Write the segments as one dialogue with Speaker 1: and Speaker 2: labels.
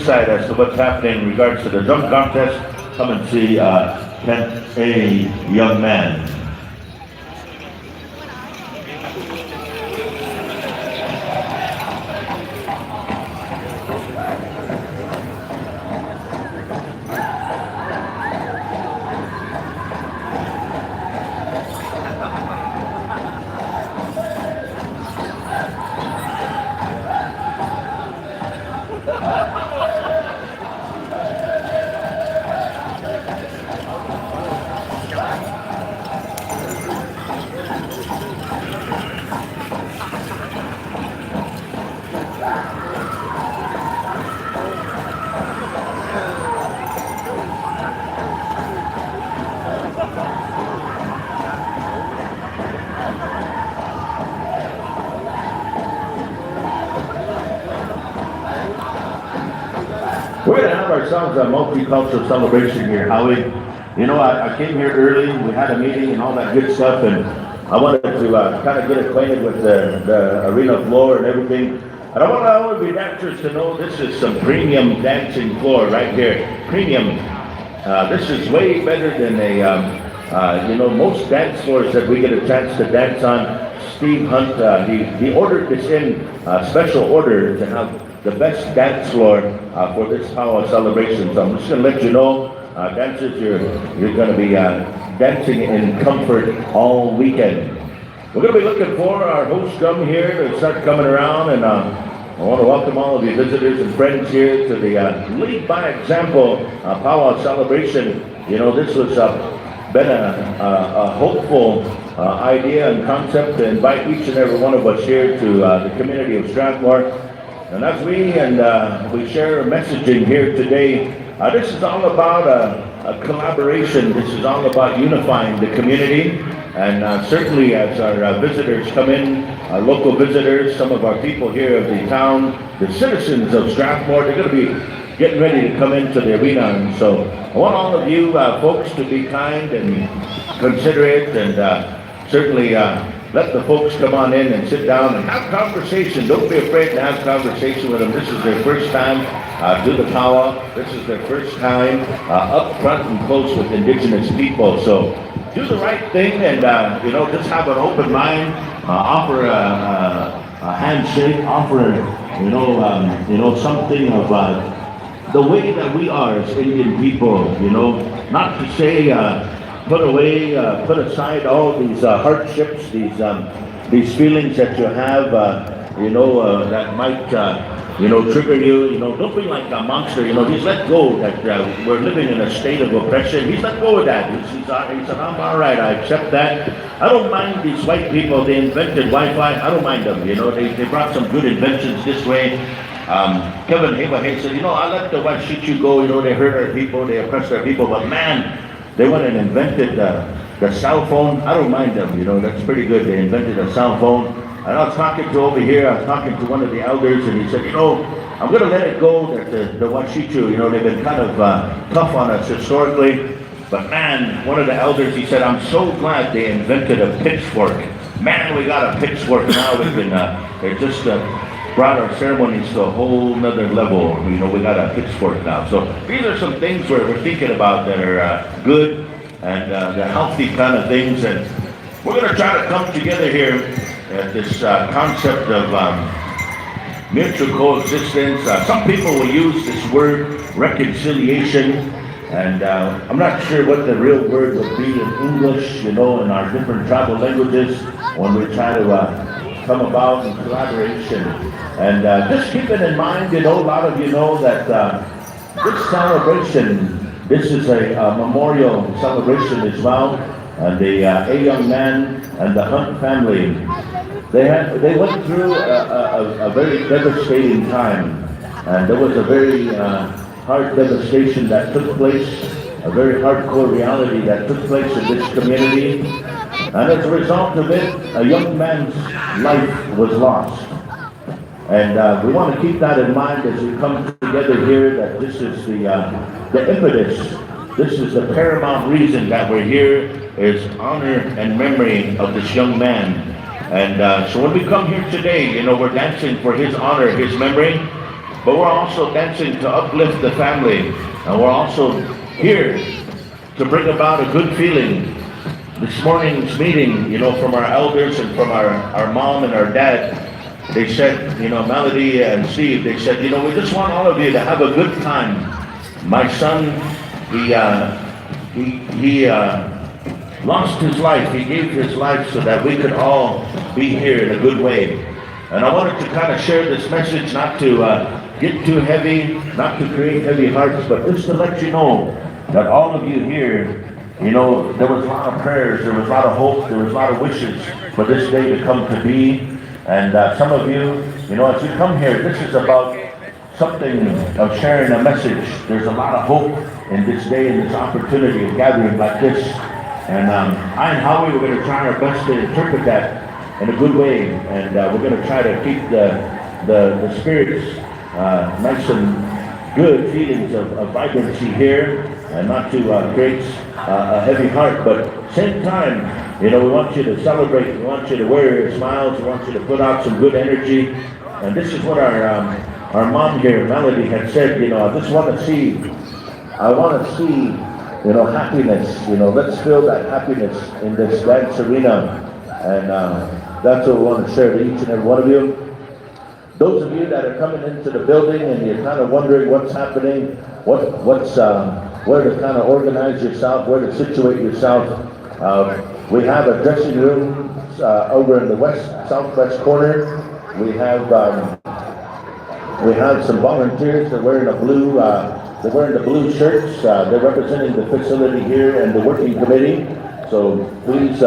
Speaker 1: insight as to what's happening in regards to the drum contest, come and see Kent A. Young Man. We're going to have ourselves a multicultural celebration here, Howie. You know, I came here early, we had a meeting and all that good stuff, and I wanted to kind of get acquainted with the arena floor and everything. And I want all of you dancers to know this is some premium dancing floor right here. Premium. This is way better than you know, most dance floors that we get a chance to dance on. Steve Hunt, he ordered this in special order to have the best dance floor for this Powwow celebration. So I'm just going to let you know, dancers, you're going to be dancing in comfort all weekend. We're going to be looking for our host drum here to start coming around, and I want to welcome all of you visitors and friends here to the Lead by Example Powwow celebration. You know, this was been a hopeful idea and concept to invite each and every one of us here to the community of Strathmore. And as we share messaging here today, this is all about a collaboration. This is all about unifying the community. And certainly as our visitors come in, our local visitors, some of our people here of the town, the citizens of Strathmore, they're going to be getting ready to come into the arena. And so I want all of you folks to be kind and considerate, and certainly let the folks come on in and sit down and have conversation. Don't be afraid to have conversation with them. This is their first time to the Powwow. This is their first time up front and close with Indigenous people. So do the right thing, and you know, just have an open mind. Offer a handshake. Offer you know something of the way that we are as Indian people. You know, not to say. Put aside all these hardships, these feelings that you have, you know, that might, you know, trigger you. You know, don't be like a monster. You know, he's let go that we're living in a state of oppression. He's let go of that. He said, I'm all right. I accept that. I don't mind these white people. They invented Wi-Fi. I don't mind them. You know, they brought some good inventions this way. Kevin Hayway said, you know, I let the white shit go. You know, they hurt our people. They oppress our people. But man, they went and invented the cell phone. I don't mind them, you know, that's pretty good. They invented a cell phone. And I was talking to over here, I was talking to one of the elders, and he said, you know, I'm going to let it go that the Washichu, you know, they've been kind of tough on us historically. But man, one of the elders, he said, I'm so glad they invented a pitchfork. Man, we got a pitchfork now. We can, it just brought our ceremonies to a whole nother level. You know, we got a pitchfork now. So these are some things we're thinking about that are good and the healthy kind of things. And we're going to try to come together here at this concept of mutual coexistence. Some people will use this word reconciliation, and I'm not sure what the real word would be in English, you know, in our different tribal languages when we try to come about in collaboration. And just keep it in mind, you know, a lot of you know that this celebration, this is a memorial celebration as well. And the A Young Man and the Hunt family, they went through a very devastating time. And there was a very hard devastation that took place, a very hardcore reality that took place in this community. And as a result of it, a young man's life was lost. And we want to keep that in mind as we come together here, that this is the impetus, this is the paramount reason that we're here, is honor and memory of this young man. And so when we come here today, you know, we're dancing for his honor, his memory, but we're also dancing to uplift the family, and we're also here to bring about a good feeling. This morning's meeting, from our elders and from our mom and our dad, they said, Melody and Steve, they said, we just want all of you to have a good time. My son, he lost his life. He gave his life so that we could all be here in a good way. And I wanted to kind of share this message, not to get too heavy, not to create heavy hearts, but just to let you know that all of you here, there was a lot of prayers, there was a lot of hope, there was a lot of wishes for this day to come to be. And some of you, as you come here, this is about something of sharing a message. There's a lot of hope in this day and this opportunity of gathering like this. And I and Howie, we're going to try our best to interpret that in a good way. And we're going to try to keep the spirits nice and good feelings of vibrancy here, and not to create a heavy heart. But same time, we want you to celebrate, we want you to wear your smiles, we want you to put out some good energy. And this is what our mom here, Melody, had said, I just want to see, happiness, let's feel that happiness in this dance arena. And that's what we want to share to each and every one of you. Those of you that are coming into the building and you're kind of wondering what's happening, where to kind of organize yourself, where to situate yourself, we have a dressing room over in the southwest corner. We have some volunteers that are wearing the blue shirts. They're representing the facility here and the working committee. So please,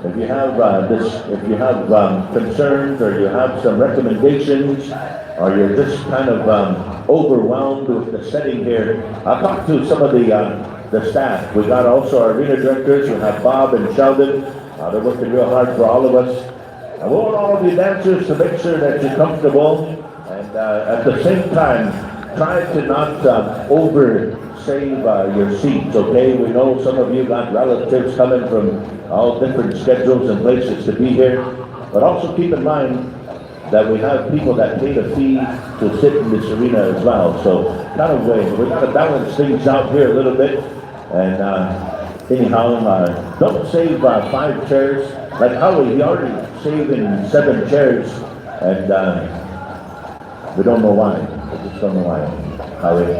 Speaker 1: if you have concerns, or you have some recommendations, or you're just kind of overwhelmed with the setting here, I'll talk to some of the staff. We got also our arena directors. We have Bob and Sheldon. They're working real hard for all of us. I want all of you dancers to make sure that you're comfortable, and at the same time, try to not over-save your seats, okay? We know some of you got relatives coming from all different schedules and places to be here, but also keep in mind that we have people that paid a fee to sit in this arena as well. So kind of we got to balance things out here a little bit. And anyhow, don't save 5 chairs. Like Howie, he already saved in 7 chairs, and we don't know why. We just don't know why, Howie.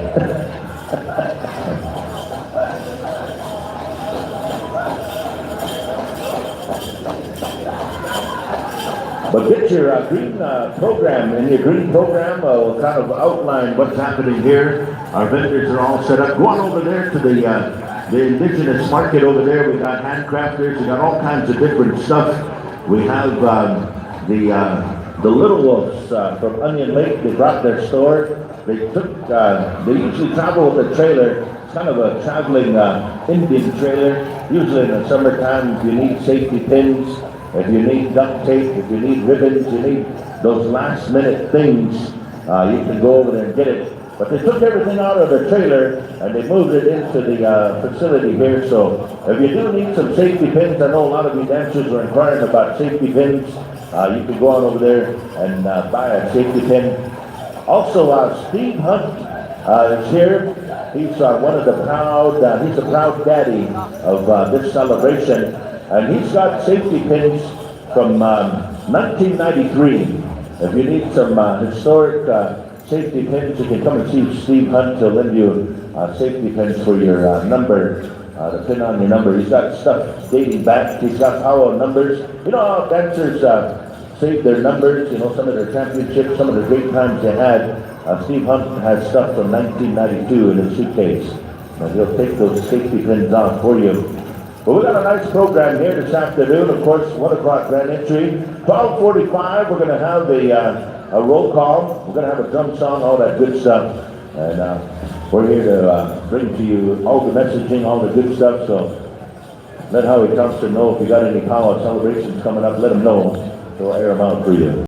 Speaker 1: But get your green program. In your green program, will kind of outline what's happening here. Our vendors are all set up. Go on over there to the indigenous market over there. We got handcrafters. We got all kinds of different stuff. We have the Little Wolves from Onion Lake. They brought their store. They usually travel with a trailer. It's kind of a traveling Indian trailer. Usually in the summertime, if you need safety pins, if you need duct tape, if you need ribbons, you need those last minute things, you can go over there and get it. But they took everything out of the trailer and they moved it into the facility here. So if you do need some safety pins, I know a lot of you dancers are inquiring about safety pins. You can go on over there and buy a safety pin. Also, Steve Hunt is here. He's one of the proud, he's the proud daddy of this celebration. And he's got safety pins from 1993. If you need some historic safety pins, you can come and see Steve Hunt to lend you safety pins for your number, the pin on your number. He's got stuff dating back. He's got Powwow numbers. You know how dancers save their numbers, some of their championships, some of the great times they had. Steve Hunt has stuff from 1992 in his suitcase. And he'll take those safety pins out for you. But we got a nice program here this afternoon. Of course, 1 o'clock grand entry. 12:45, we're going to have a roll call. We're going to have a drum song, all that good stuff. And we're here to bring to you all the messaging, all the good stuff. So let Howie Thompson know if you got any Powwow celebrations coming up. Let him know. So I'll air them out for you.